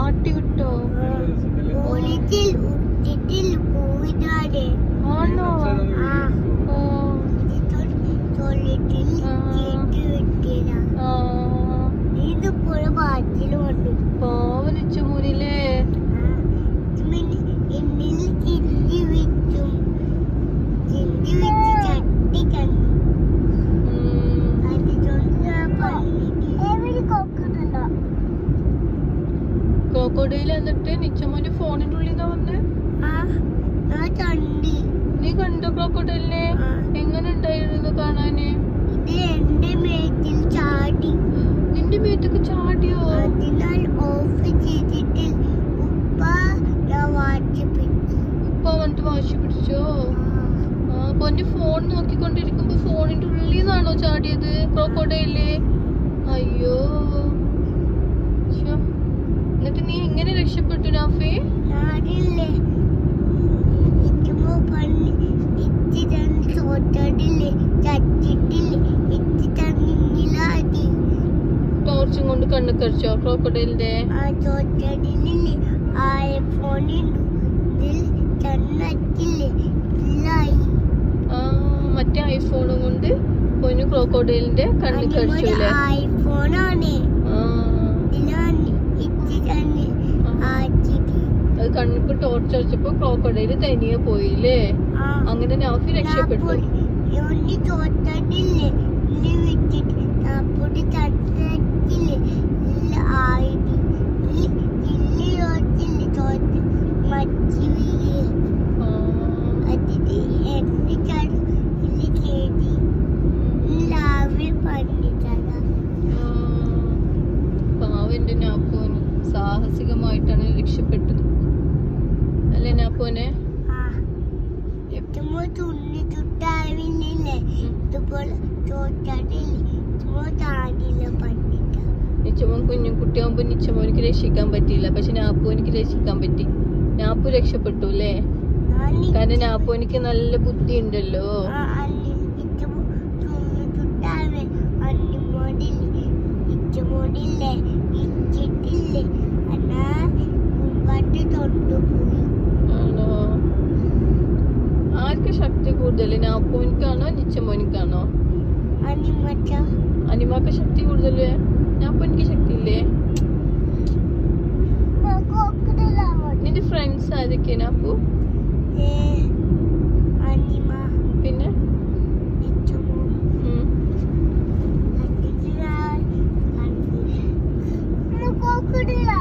ആട്ടി വിട്ടോ? ആണോ? പാവനിച്ചു മുനിലേ. ക്രോക്കോഡൈൽ എന്നിട്ട് നിച്ചമ്മന്റെ ഫോണിന്റെ ഉള്ളിൽ നിന്നാ വന്നേ? നീ കണ്ടോ ക്രോക്കോഡൈലിനെ? എങ്ങനെ ഉണ്ടായിരുന്നു കാണാന്? നിന്റെ മേത്തൊക്കെ ചാടിയോ? ഉപ്പ വന്നിട്ട് വാശി പിടിച്ചോ? പൊന്നെ ഫോൺ നോക്കിക്കൊണ്ടിരിക്കുമ്പോ ഫോണിന്റെ ഉള്ളിൽ നിന്നാണോ ചാടിയത് ക്രോക്കോഡൈല്? അയ്യോ. എന്നിട്ട് നീ എങ്ങനെ രക്ഷപ്പെട്ടു നാഫി? ടോർച്ചും കൊണ്ട് കണ്ണു കടിച്ചോ ക്രോക്കോഡൈലിന്റെ? മറ്റേ ഐഫോണും കൊണ്ട് പൊന്നു ക്രോക്കോഡൈലിന്റെ കണ്ണു കടിച്ചൂലേ? അത് കണ്ണിപ്പോ ടോർച്ച് അടിച്ചപ്പോ ക്രോക്കോഡൈല് തനിയെ പോയില്ലേ? അങ്ങനെ നാഫി രക്ഷപ്പെട്ടു. പാവന്റെ നാപ്പോന് സാഹസികമായിട്ടാണ് രക്ഷപ്പെട്ടത് അല്ലേ നാപ്പോനെ? നിച്ചമോൻ കുഞ്ഞു കുട്ടിയാകുമ്പോ നിച്ചമോനിക്ക് രക്ഷിക്കാൻ പറ്റിയില്ല, പക്ഷെ നാപ്പോനിക്ക് രക്ഷിക്കാൻ പറ്റി. നാപ്പു രക്ഷപ്പെട്ടു അല്ലേ? കാരണം നാപ്പോനിക്ക് നല്ല ബുദ്ധി ഉണ്ടല്ലോ. ആണോ? ആർക്ക് ശക്തി കൂടുതൽ, നാപ്പോനിക്കാണോ നിച്ചമോനിക്കാണോ? അനിമാക്ക് ശക്തി കൂടുതല്. നാപ്പോനിക്ക് ശക്തി ഇല്ലേ? നിന്റെ ഫ്രണ്ട്സ് ആരൊക്കെയാ നാപ്പു? പിന്നെ crocodile.